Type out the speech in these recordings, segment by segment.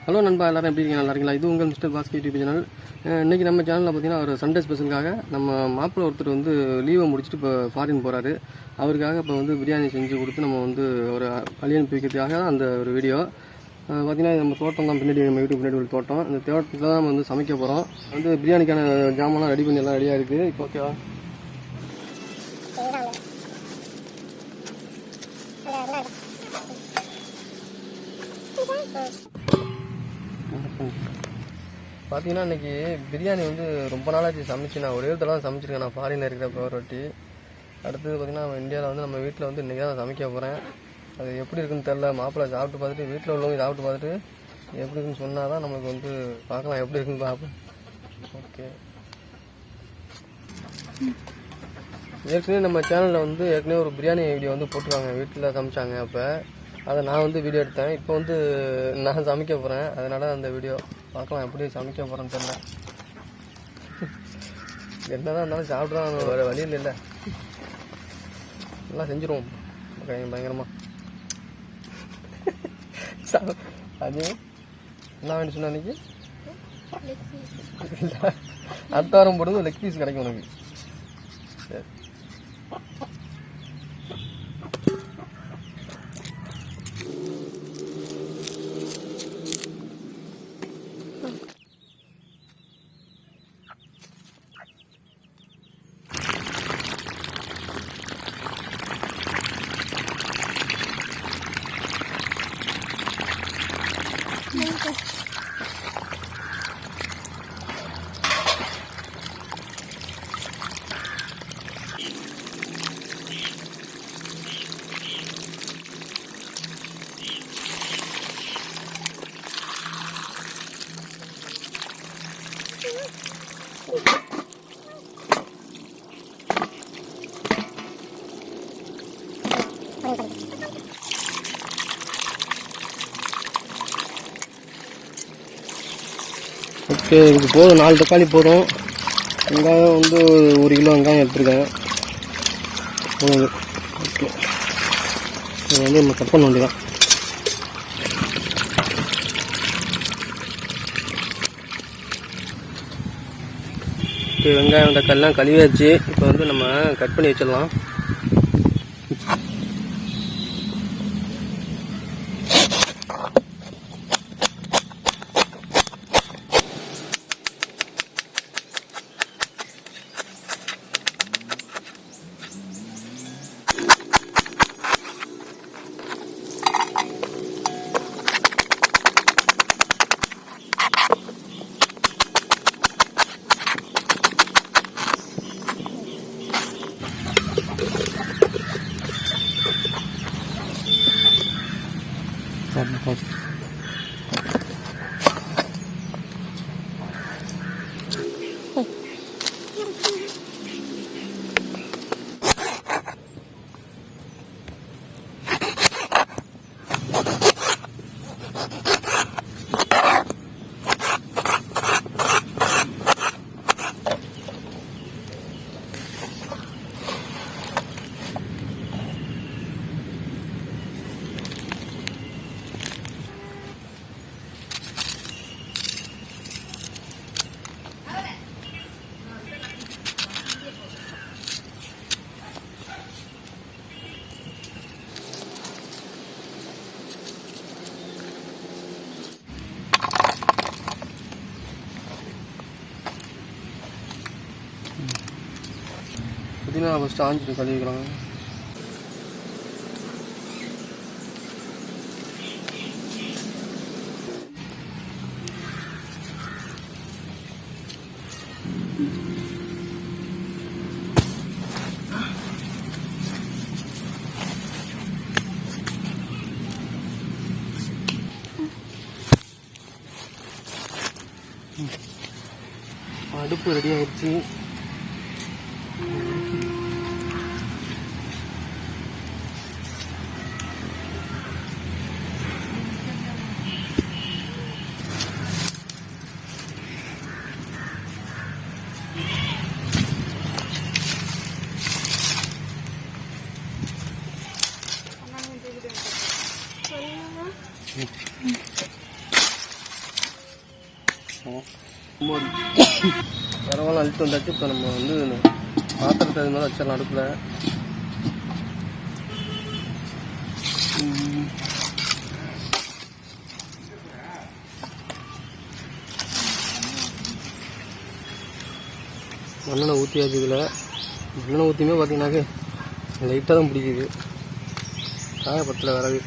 Hello நண்பா, எல்லாரும் எப்படி இருக்கீங்க? நல்லா இருக்கீங்களா? இது உங்கள் mr.basky யூடியூப் சேனல். இன்றைக்கி நம்ம சேனலில் பார்த்தீங்கன்னா ஒரு சண்டே ஸ்பெஷலுக்காக நம்ம மாப்பிள்ளை ஒருத்தர் வந்து லீவை முடிச்சுட்டு இப்போ ஃபாரின் போகிறாரு. அவருக்காக இப்போ வந்து பிரியாணி செஞ்சு கொடுத்து நம்ம வந்து ஒரு வழி அனுப்பி வைக்கிறதுக்காக அந்த ஒரு வீடியோ. பார்த்திங்கன்னா நம்ம தோட்டம் தான், பின்னாடி நம்ம வீட்டுக்கு பின்னாடி ஒரு தோட்டம். இந்த தோட்டத்தில் தான் நம்ம வந்து சமைக்க போகிறோம். வந்து பிரியாணிக்கான ஜாமான்லாம் ரெடி பண்ணி எல்லாம் ரெடியாக இருக்குது. இப்போ ஓகேவா? பார்த்தீங்கன்னா இன்றைக்கி பிரியாணி வந்து ரொம்ப நாளாச்சு சமைச்சு. நான் ஒரே இடத்துல தான் சமைச்சிருக்கேன். நான் ஃபாரினில் இருக்கிறப்ப ஒரு வாட்டி. அடுத்தது பார்த்திங்கன்னா இந்தியாவில் வந்து நம்ம வீட்டில் வந்து இன்றைக்கி தான் சமைக்க போகிறேன். அது எப்படி இருக்குன்னு தெரில. மாப்பிள்ளை சாப்பிட்டு பார்த்துட்டு, வீட்டில் உள்ளவங்க சாப்பிட்டு பார்த்துட்டு எப்படி இருக்குன்னு சொன்னால் தான் நம்மளுக்கு வந்து பார்க்கலாம் எப்படி இருக்குன்னு பார்ப்போம். ஓகே, ஏற்கனவே நம்ம சேனலில் வந்து ஏற்கனவே ஒரு பிரியாணி வீடியோ வந்து போட்டுருவாங்க. வீட்டில் சமைச்சாங்க. அப்போ அதை நான் வந்து வீடியோ எடுத்தேன். இப்போ வந்து நான் சமைக்க போகிறேன். அதனால் அந்த வீடியோ பார்க்கலாம் எப்படி சமைக்க போகிறேன்னு தெரியல. என்னதான் இருந்தாலும் சாப்பிட்டு தான் வேறு வழியில் இல்லை. எல்லாம் செஞ்சுருவோம் பயங்கரமாக. அது என்ன வேணும் சொன்ன அன்றைக்கி? அடுத்த வாரம் போடுறது லெக் பீஸ் கிடைக்கும் உனக்கு. சரி, ஓகே. இதுக்கு போதும், 4 தக்காளி போதும். வெங்காயம் வந்து 1 கிலோ வெங்காயம் எடுத்துருக்கேன். போதும். ஓகே, இது வந்து நம்ம கட் பண்ண வேண்டியதான். ஓகே, வெங்காயம் தக்காளிலாம் கழுவியாச்சு. இப்போ வந்து நம்ம கட் பண்ணி வச்சிடலாம். புதினா ஃபஸ்ட்டு ஆஞ்சிட்டு கழுவிக்கிறாங்க. அடுப்பு ரெடி ஆயிடுச்சு. ஊற்றிக்கலாம். பரவாயில்ல அழுத்து வந்தாச்சு. இப்போ நம்ம வந்து பாத்திரத்தை அது மாதிரி வச்சிடலாம் அடுப்பில். மண்ணெண்ணெய் ஊற்றியாச்சு. இதில் மண்ணெண்ணெய் ஊற்றியுமே பார்த்தீங்கன்னாக்க லைட்டாக தான் பிடிக்குது, காயப்பத்தில் விறகு.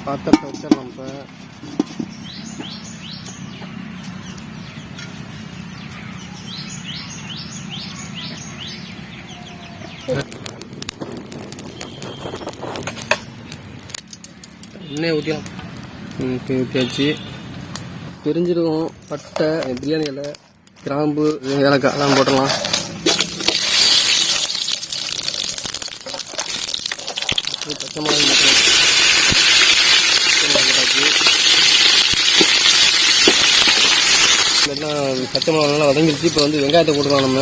பாத்திரத்தை வச்சிடலாம். இப்போ எண்ணெய் ஊற்றிக்கலாம். ஊற்றியாச்சு. பிரிஞ்சிருவோம். பட்டை, பிரியாணி இலை, கிராம்பு, ஏலக்காய் எல்லாம் போட்டுடலாம். பச்சை மிளகாய் போட்டுக்கலாம். எல்லாம் பச்சை மிளகாய் நல்லா வதங்கிடுச்சு. இப்போ வந்து வெங்காயத்தை போட்டுக்கலாம். நம்ம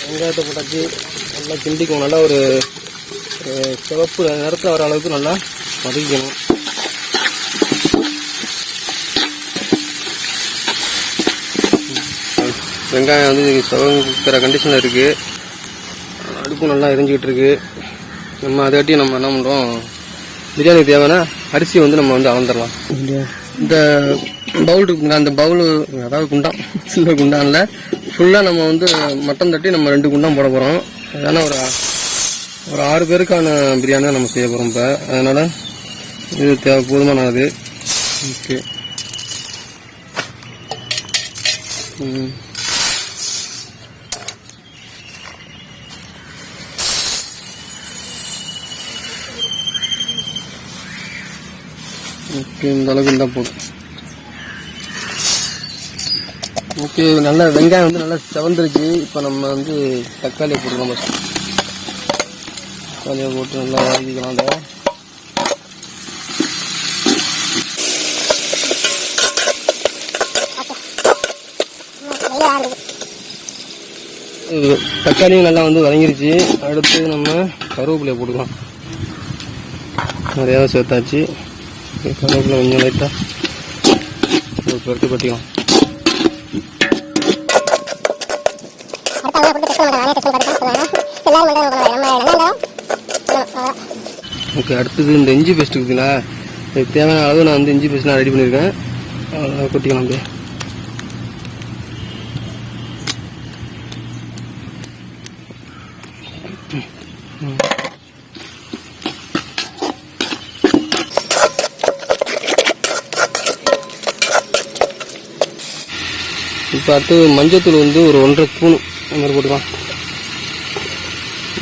வெங்காயத்தை போட்டாச்சு. நல்லா கிண்டிக்கும். நல்லா ஒரு சிவப்பு நிறத்தில் வர அளவுக்கு நல்லா வதக்கிக்கணும். வெங்காயம் வந்து சிவக்கிற கண்டிஷனில் இருக்குது. அடுப்பும் நல்லா எரிஞ்சிக்கிட்டு இருக்கு. நம்ம அதையாட்டி நம்ம என்ன பண்ணுறோம், பிரியாணிக்கு தேவையான அரிசி வந்து நம்ம வந்து அளந்துடலாம். இந்த பவுல் இருக்குங்களா, அந்த பவுலு அதாவது குண்டான், சின்ன குண்டானில் ஃபுல்லாக நம்ம வந்து மட்டன் தட்டி நம்ம 2 குண்டான் போட போகிறோம். அதனால் ஒரு 6 பேருக்கான பிரியாணி தான் நம்ம செய்ய போகிறோம் இப்போ. அதனால் இது போதுமானது. ஓகே. ஓகே, இந்த அளவுக்கு இருந்தால் போதும். ஓகே, நல்லா வெங்காயம் வந்து நல்லா செவந்துருச்சு. இப்போ நம்ம வந்து தக்காளியை போட்டுக்கலாம். தக்காளியை போட்டு நல்லா வதக்கிக்கலாம். தக்காளியும் நல்லா வந்து வதங்கிருச்சு. அடுத்து நம்ம கருவேப்பிலையை போட்டுக்கலாம். நிறையாவது சேர்த்தாச்சு. கருவேப்பிலை கொஞ்சம் லைட்டாக ஒரு பருத்து பற்றிக்கலாம். ஓகே, அடுத்தது இந்த இஞ்சி பேஸ்ட் இருக்குதுங்களா, இதுக்கு தேவையான அளவு நான் வந்து இஞ்சி பேஸ்ட் நான் ரெடி பண்ணியிருக்கேன். கொட்டிக்கலாம். அப்படியே இப்போ அடுத்து மஞ்சத்தூள் வந்து ஒரு 1.5 ஸ்பூன் அந்த மாதிரி போட்டுக்கலாம்.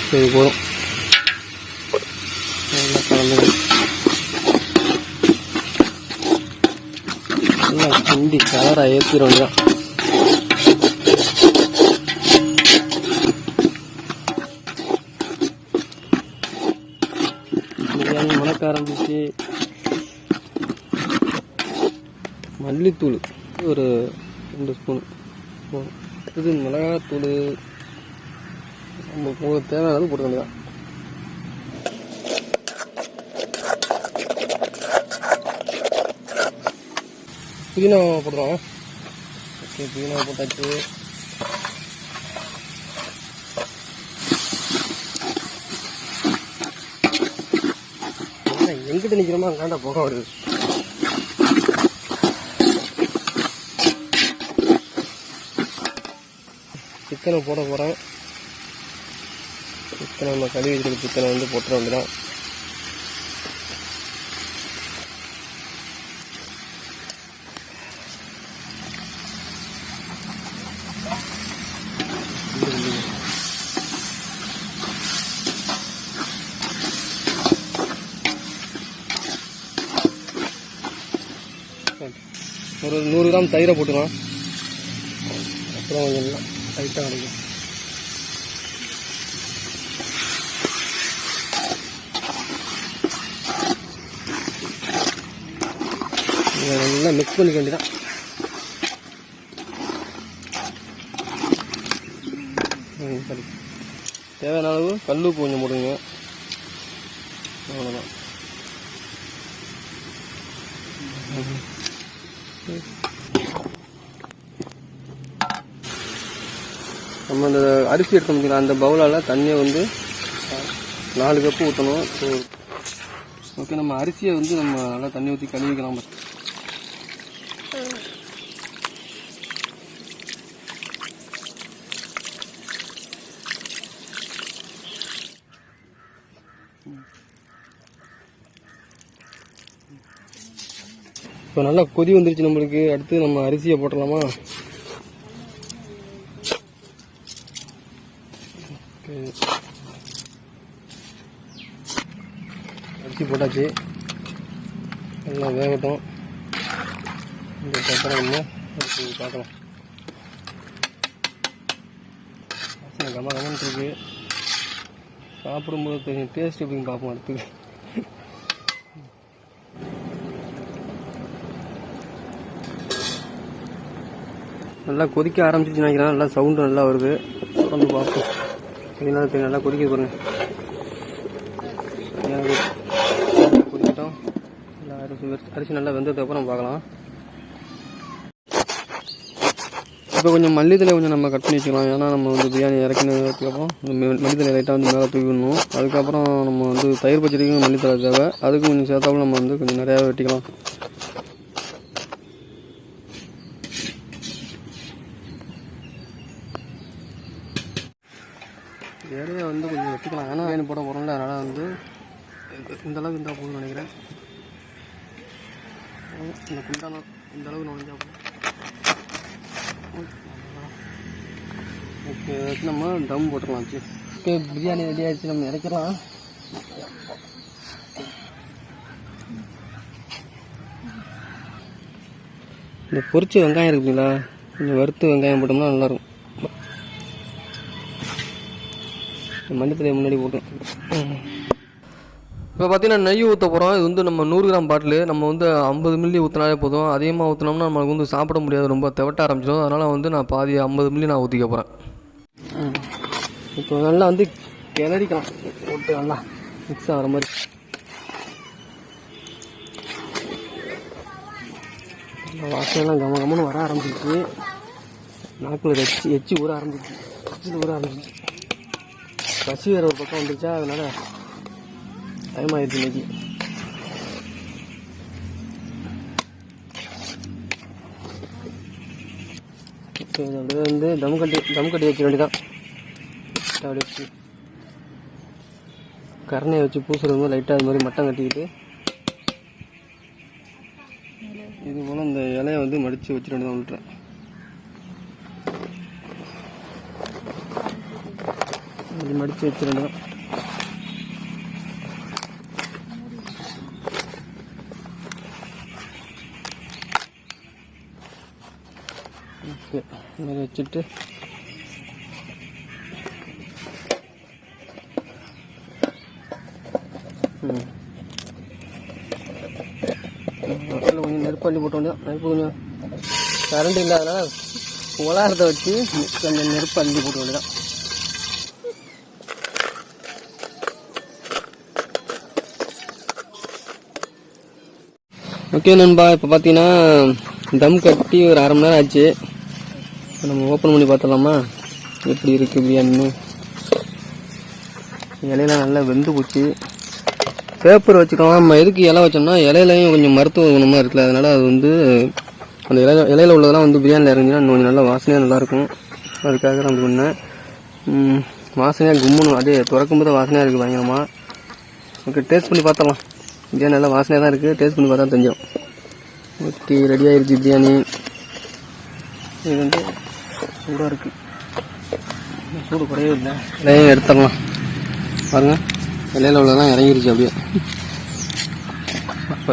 சரி, போதும். நல்லா கலந்து நல்லா கிண்டி கலராக ஏற்றிட வேண்டியதான். பிரியாணி மணக்க ஆரம்பிச்சு. மல்லித்தூள் ஒரு 2 ஸ்பூன். இது மிளகாத்தூள் நம்ம தேவையானது போட்டு வேண்டியதான். புதினா போட்டுருவோம். ஓகே, புதினா போட்டாச்சு. எங்கிட்ட நிற்கிறோமா அங்காண்டா போக வருது. சிக்கனை போட போகிறேன். சிக்கனை நம்ம கழுவி வச்சுருக்க சிக்கனை வந்து போட்டுற வேண்டியதான். ஒரு 100 கிராம் தயிரை போட்டுக்கலாம். அப்புறம் கொஞ்சம் டைட்டாக கிடைக்கும். இதை நல்லா மிக்ஸ் பண்ணிக்க வேண்டியதான். சரி, தேவையான அளவு கல் உப்பு கொஞ்சம் போடுங்க. அவ்வளோதான். நம்ம அந்த அரிசி எடுக்க முடியல, அந்த பவுலால் தண்ணியை வந்து 4 கப்பு ஊற்றணும். ஓகே, நம்ம அரிசியை வந்து நம்ம நல்லா தண்ணி ஊற்றி கழுவிக்கலாம். இப்போ நல்லா கொதி வந்துருச்சு நம்மளுக்கு. அடுத்து நம்ம அரிசியை போட்டுடலாமா? அரிசி போட்டாச்சு, நல்லா வேகட்டும். இந்த பத்திரம் நம்ம பார்க்கலாம். கம கமன்னு இருக்கு. சாப்பிடும்போது தெரியும் டேஸ்ட் எப்படின்னு பார்ப்போம். அடுத்து நல்லா கொதிக்க ஆரம்பிச்சிச்சு நினைக்கிறேன். நல்லா சவுண்டு நல்லா வருது. வந்து பார்ப்போம். இதனால தெரியும் நல்லா கொதிக்க பாருங்க. கொதிக்கட்டும். அரிசி நல்லா வெந்ததுக்கப்புறம் பார்க்கலாம். இப்போ கொஞ்சம் மல்லித்தலை கொஞ்சம் நம்ம கட் பண்ணி வச்சுக்கலாம். ஏன்னா நம்ம வந்து பிரியாணி இறக்கினதுக்கப்புறம் மல்லித்தலை லைட்டாக வந்து மேலே தூக்கிடணும். அதுக்கப்புறம் நம்ம வந்து தயிர் பச்சடிக்கும் மல்லித்தலை தேவை. அதுக்கு கொஞ்சம் சேர்த்தாப்புல நம்ம வந்து கொஞ்சம் நிறையாவே வெட்டிக்கலாம். இடையே வந்து கொஞ்சம் வெட்டிக்கலாம். ஏன்னா வேணும் போட போகிறோம்ல, அதனால் வந்து இந்தளவுக்கு இருந்தால் போதும்னு நினைக்கிறேன். இந்த குண்டான இந்தளவுக்கு நுழைஞ்சா போதும். ஓகே, நம்ம தம் போட்டுக்கலாம். ஓகே, பிரியாணி ரெடி ஆகிடுச்சு. நம்ம இறக்கலாம். இந்த பொரிச்ச வெங்காயம் இருக்குங்களா, கொஞ்சம் வறுத்து வெங்காயம் போட்டோம்னா நல்லாயிருக்கும். மஞ்சத்தலையை முன்னாடி போட்டோம். இப்போ பார்த்தீங்கன்னா நெய் ஊற்ற போகிறோம். இது வந்து நம்ம 100 கிராம் பாட்டிலு. நம்ம வந்து 50 மில்லி ஊற்றினாலே போதும். அதிகமாக ஊற்றினோம்னா நம்மளுக்கு வந்து சாப்பிட முடியாது, ரொம்ப தெவட்ட ஆரம்பிச்சிடும். அதனால் வந்து நான் பாதி 50 மில்லி நான் ஊற்றிக்க போகிறேன். இப்போ நல்லா வந்து கிளறிக்கலாம், போட்டு நல்லா மிக்ஸ் ஆகிற மாதிரி. வாசனைலாம் கம கமன்னு வர ஆரம்பிச்சிச்சு. நாக்கில் எச்சி ஊற ஆரம்பிச்சிச்சு. எச்சில் ஊற ஆரம்பிச்சிச்சு. பசி வேறு ஒரு பக்கம் வந்துருச்சா, அதனால டைம் ஆயிடுச்சு இன்னைக்கு. அப்படியே வந்து தம் கட்டி வச்ச வேண்டியதான். அப்படியே வச்சு கரணையை வச்சு பூசுறது லைட்டாக அது மாதிரி மட்டம் கட்டிக்கிட்டு இது போல் இந்த இலையை வந்து மடித்து வச்சுட்டு வேண்டியதான் விட்டுறேன். இது மடித்து வச்சுருந்தோம். ஓகே, இந்த மாதிரி வச்சுட்டு கொஞ்சம் நெருப்பு அள்ளி போட்ட வேண்டியதான். நெருப்பு கொஞ்சம் கரண்ட் இல்லாதனால உலாரத்தை வச்சு கொஞ்சம் நெருப்பு அள்ளி போட்ட வேண்டியதான். ஓகே நண்பா, இப்போ பார்த்தீங்கன்னா தம் கட்டி ஒரு அரை மணி நேரம் ஆச்சு. இப்போ நம்ம ஓப்பன் பண்ணி பார்த்துடலாமா எப்படி இருக்குது பிரியாணின்னு. இலையெல்லாம் நல்லா வெந்து போச்சு. பேப்பர் வச்சுக்கலாம். நம்ம எதுக்கு இலை வச்சோம்னா இலையிலையும் கொஞ்சம் மருத்துவ குணமாக இருக்குல்ல, அதனால் அது வந்து அந்த இலையில உள்ளதெல்லாம் வந்து பிரியாணியில் இறங்கினா இன்னும் கொஞ்சம் நல்லா வாசனையாக நல்லாயிருக்கும். அதுக்காக நான் பண்ணேன். வாசனையாக கும்முணும். அதே திறக்கும்போது வாசனையாக இருக்குது பயங்கரமாக. ஓகே, டேஸ்ட் பண்ணி பார்த்துடலாம். பிரியாணி நல்லா வாசனையாக தான் இருக்குது. டேஸ்ட் பண்ணி பார்த்தா தெரிஞ்சோம். ஓகே, ரெடி ஆகிடுச்சு பிரியாணி. இது வந்து சூடாக இருக்குது, சூடு குறையவே இல்லை. இலையும் எடுத்துடலாம் பாருங்கள். இலையில உள்ளதான் இறங்கிருச்சு அப்படியே. அப்போ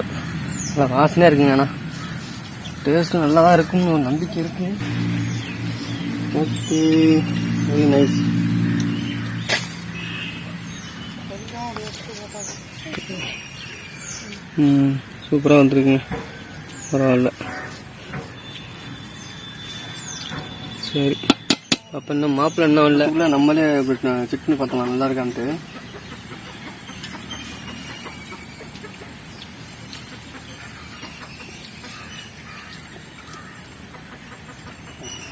நல்லா வாசனையாக இருக்குங்க. ஆனால் டேஸ்ட்டு நல்லா தான் இருக்குன்னு ஒரு நம்பிக்கை இருக்குது. Okay, very nice. சூப்பராக வந்துருக்குங்க. பரவாயில்ல. சரி, அப்போ இன்னும் மாப்பிள்ளை இன்னும் இல்லை. நம்மளே செக் பண்ணி பார்த்தோம் நல்லா இருக்கான்ட்டு.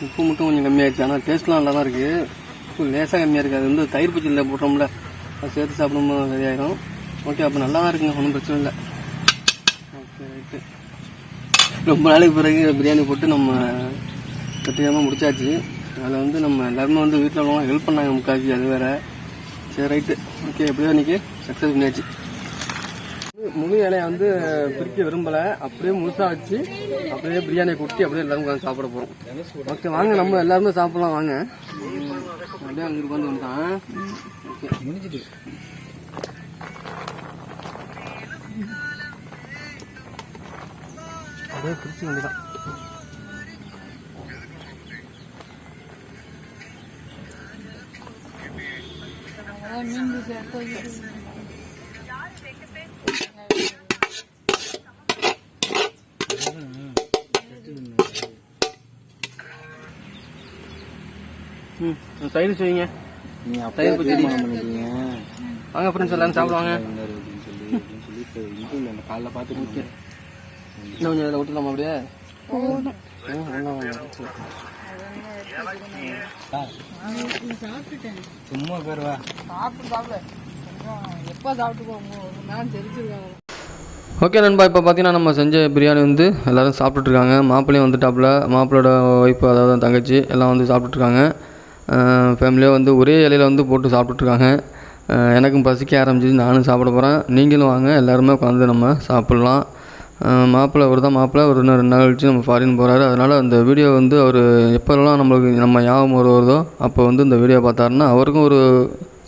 உப்பு மட்டும் கொஞ்சம் கம்மியாகிடுச்சு. ஆனால் டேஸ்ட்லாம் நல்லா தான் இருக்குது. உப்பு லேசாக கம்மியாக இருக்குது. அது வந்து தயிர் பச்சடியில் போட்டோம்ல, அது சேர்த்து சாப்பிடும்போது சரியாயிடும். ஓகே, அப்போ நல்லா தான் இருக்குங்க, ஒன்றும் பிரச்சனை இல்லை. Okay, right. ரொம்ப நாளைக்கு பிறகு பிரியாணி போட்டு நம்ம வெற்றிகரமாக முடிச்சாச்சு. அதில் வந்து நம்ம எல்லாருமே வந்து வீட்டில் உள்ளவங்க ஹெல்ப் பண்ணாங்க முக்காக்கி, அது வேறு. சரி, ரைட்டு. ஓகே, எப்படியோ இன்றைக்கி சக்ஸஸ் பண்ணியாச்சு. முழு இலையை வந்து பிரிக்க விரும்பலை, அப்படியே முழுசாக வச்சு அப்படியே பிரியாணியை கொட்டி அப்படியே எல்லாரும் உட்காந்து சாப்பிட போகிறோம். ஓகே, வாங்க நம்ம எல்லாருமே சாப்பிட்லாம் வாங்க. அப்படியே அங்கே உட்காந்து வந்துட்டான். ஓகே, முடிஞ்சிட்டு அப்படியே பிரிச்சு வந்துட்டான். சைடு செய்யுங்க. தயிர் பச்சடி வாங்க ஃப்ரெண்ட்ஸ், எல்லாரும் சாப்பிடுவாங்க. காலைல பார்த்துட்டு இன்னும் கொஞ்சம் இதில் விட்டுலாமா? அப்படியே சும்மா பேருவா எப்போ சாப்பிட்டு தெரிஞ்சிருக்காங்க. ஓகே நண்பா, இப்போ பார்த்தீங்கன்னா நம்ம செஞ்ச பிரியாணி வந்து எல்லோரும் சாப்பிட்டுருக்காங்க. மாப்பிள்ளையும் வந்துட்டாப்புல, மாப்பிளோட ஒய்ஃப் அதாவது தங்கச்சி எல்லாம் வந்து சாப்பிட்டுருக்காங்க. ஃபேமிலியாக வந்து ஒரே இலையில் வந்து போட்டு சாப்பிட்டுருக்காங்க. எனக்கும் பசிக்க ஆரம்பிச்சிச்சு, நானும் சாப்பிட போகிறேன். நீங்களும் வாங்க, எல்லாருமே உட்காந்து நம்ம சாப்பிட்லாம். மாப்பிள்ளை ஒரு தான் மாப்பிள்ளை, ஒரு இன்னும் 2 நாள் கழிச்சு நம்ம ஃபாரின் போகிறாரு. அதனால் அந்த வீடியோ வந்து அவர் எப்போல்லாம் நம்ம ஞாபகம் வருதோ அப்போ வந்து இந்த வீடியோ பார்த்தாருன்னா அவருக்கும் ஒரு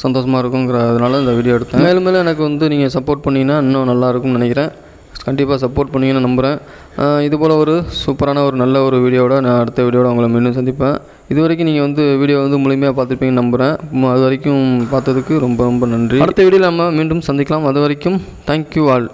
சந்தோஷமாக இருக்குங்கிறதுனால இந்த வீடியோ எடுத்தேன். மேலும் மேலும் எனக்கு வந்து நீங்கள் சப்போர்ட் பண்ணிங்கன்னா இன்னும் நல்லாயிருக்கும்னு நினைக்கிறேன். கண்டிப்பாக சப்போர்ட் பண்ணிங்கன்னு நம்புகிறேன். இதுபோல் ஒரு சூப்பரான ஒரு நல்ல ஒரு வீடியோவோட நான் அடுத்த வீடியோட உங்களை மீண்டும் சந்திப்பேன். இது வரைக்கும் நீங்கள் வந்து வீடியோ வந்து முழுமையாக பார்த்துருப்பீங்கன்னு நம்புகிறேன். அது வரைக்கும் பார்த்ததுக்கு ரொம்ப ரொம்ப நன்றி. அடுத்த வீடியோவில் நம்ம மீண்டும் சந்திக்கலாம். அது வரைக்கும் தேங்க்யூ ஆல்.